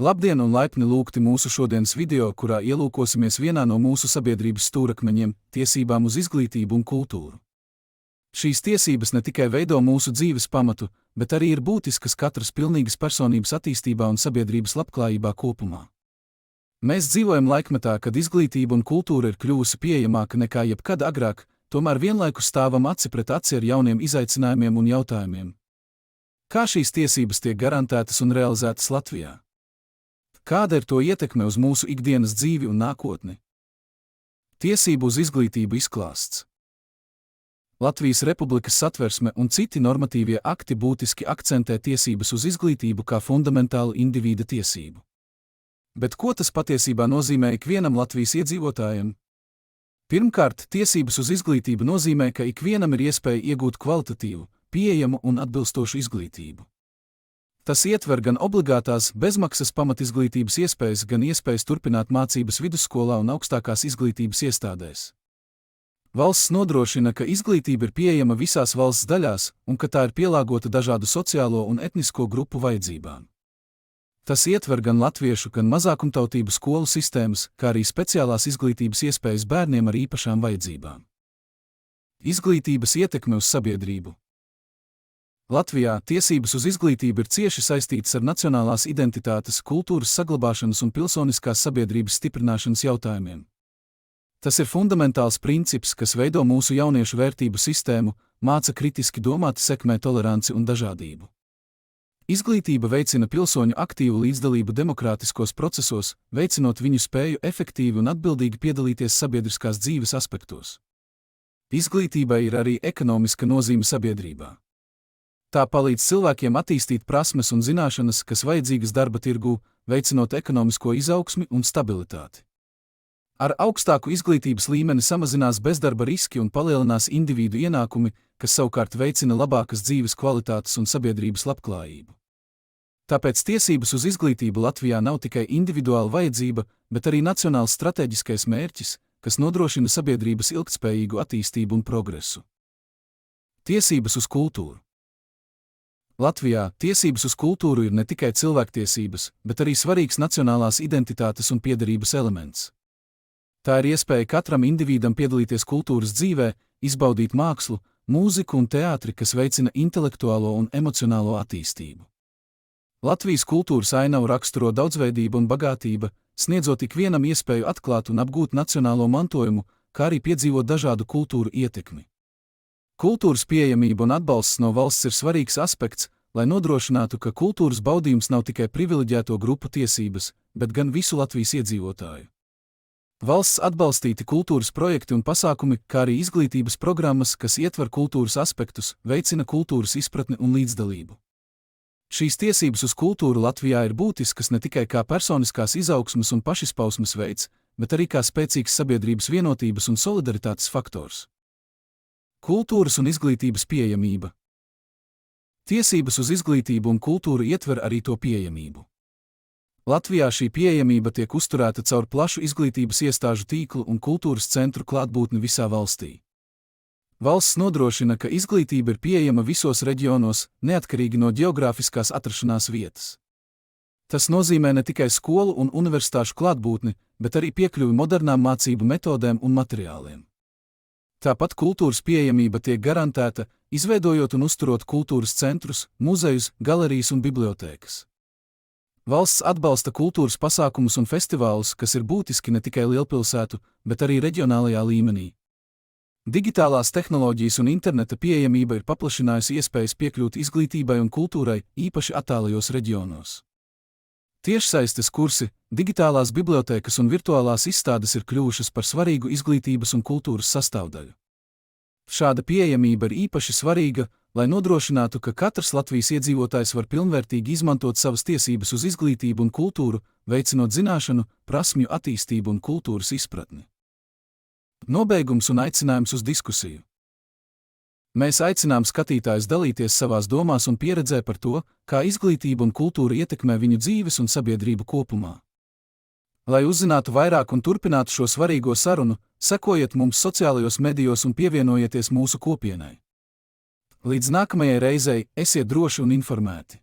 Labdien un laipni lūgti mūsu šodienas video, kurā ielūkosimies vienā no mūsu sabiedrības stūrakmeņiem – tiesībām uz izglītību un kultūru. Šīs tiesības ne tikai veido mūsu dzīves pamatu, bet arī ir būtiskas katras pilnīgas personības attīstībā un sabiedrības labklājībā kopumā. Mēs dzīvojam laikmetā, kad izglītība un kultūra ir kļuvusi pieejamāka nekā jebkad agrāk, tomēr vienlaikus stāvam aci pret aci ar jauniem izaicinājumiem un jautājumiem. Kā šīs tiesības tiek garantētas un realizētas Latvijā? Kāda ir to ietekme uz mūsu ikdienas dzīvi un nākotni? Tiesību uz izglītību izklāsts. Latvijas Republikas Satversme un citi normatīvie akti būtiski akcentē tiesības uz izglītību kā fundamentālu individa tiesību. Bet ko tas patiesībā nozīmē ikvienam Latvijas iedzīvotājam? Pirmkārt, tiesības uz izglītību nozīmē, ka ikvienam ir iespēja iegūt kvalitatīvu, pieejamu un atbilstošu izglītību. Tas ietver gan obligātās bezmaksas pamatizglītības iespējas, gan iespējas turpināt mācības vidusskolā un augstākās izglītības iestādēs. Valsts nodrošina, ka izglītība ir pieejama visās valsts daļās un ka tā ir pielāgota dažādu sociālo un etnisko grupu vajadzībām. Tas ietver gan latviešu, gan mazākumtautību skolu sistēmas, kā arī speciālās izglītības iespējas bērniem ar īpašām vajadzībām. Izglītības ietekme uz sabiedrību. Latvijā tiesības uz izglītību ir cieši saistītas ar nacionālās identitātes, kultūras saglabāšanas un pilsoniskās sabiedrības stiprināšanas jautājumiem. Tas ir fundamentāls princips, kas veido mūsu jauniešu vērtību sistēmu, māca kritiski domāt, sekmē toleranci un dažādību. Izglītība veicina pilsoņu aktīvu līdzdalību demokrātiskos procesos, veicinot viņu spēju efektīvi un atbildīgi piedalīties sabiedriskās dzīves aspektos. Izglītībai ir arī ekonomiska nozīme sabiedrībā. Tā palīdz cilvēkiem attīstīt prasmes un zināšanas, kas vajadzīgas darba tirgū, veicinot ekonomisko izaugsmi un stabilitāti. Ar augstāku izglītības līmeni samazinās bezdarba riski un palielinās individu ienākumi, kas savukārt veicina labākas dzīves kvalitātes un sabiedrības labklājību. Tāpēc tiesības uz izglītību Latvijā nav tikai individuāla vajadzība, bet arī nacionāls stratēģiskais mērķis, kas nodrošina sabiedrības ilgtspējīgu attīstību un progresu. Tiesības uz kultūru. Latvijā tiesības uz kultūru ir ne tikai cilvēktiesības, bet arī svarīgs nacionālās identitātes un piederības elements. Tā ir iespēja katram individam piedalīties kultūras dzīvē, izbaudīt mākslu, mūziku un teātri, kas veicina intelektuālo un emocionālo attīstību. Latvijas kultūras ainavu raksturo daudzveidība un bagātība, sniedzot ikvienam iespēju atklāt un apgūt nacionālo mantojumu, kā arī piedzīvot dažādu kultūru ietekmi. Kultūras pieejamība un atbalsts no valsts ir svarīgs aspekts, lai nodrošinātu, ka kultūras baudījums nav tikai privileģēto grupu tiesības, bet gan visu Latvijas iedzīvotāju. Valsts atbalstīti kultūras projekti un pasākumi, kā arī izglītības programmas, kas ietver kultūras aspektus, veicina kultūras izpratni un līdzdalību. Šīs tiesības uz kultūru Latvijā ir būtiskas ne tikai kā personiskās izaugsmes un pašizpausmes veids, bet arī kā spēcīgs sabiedrības vienotības un solidaritātes faktors. Kultūras un izglītības pieejamība. Tiesības uz izglītību un kultūru ietver arī to pieejamību. Latvijā šī pieejamība tiek uzturēta caur plašu izglītības iestāžu tīklu un kultūras centru klātbūtni visā valstī. Valsts nodrošina, ka izglītība ir pieejama visos reģionos, neatkarīgi no ģeogrāfiskās atrašanās vietas. Tas nozīmē ne tikai skolu un universitāšu klātbūtni, bet arī piekļuvi modernām mācību metodēm un materiāliem. Tāpat kultūras pieejamība tiek garantēta, izveidojot un uzturot kultūras centrus, muzejus, galerijas un bibliotēkas. Valsts atbalsta kultūras pasākumus un festivālus, kas ir būtiski ne tikai lielpilsētu, bet arī reģionālajā līmenī. Digitālās tehnoloģijas un interneta pieejamība ir paplašinājusi iespējas piekļūt izglītībai un kultūrai, īpaši attālajos reģionos. Tiešsaistes kursi, digitālās bibliotēkas un virtuālās izstādes ir kļuvušas par svarīgu izglītības un kultūras sastāvdaļu. Šāda pieejamība ir īpaši svarīga, lai nodrošinātu, ka katrs Latvijas iedzīvotājs var pilnvērtīgi izmantot savas tiesības uz izglītību un kultūru, veicinot zināšanu, prasmju attīstību un kultūras izpratni. Nobeigums un aicinājums uz diskusiju. Mēs aicinām skatītājus dalīties savās domās un pieredzē par to, kā izglītība un kultūra ietekmē viņu dzīves un sabiedrību kopumā. Lai uzzinātu vairāk un turpinātu šo svarīgo sarunu, sekojiet mums sociālajos medijos un pievienojieties mūsu kopienai. Līdz nākamajai reizei esiet droši un informēti!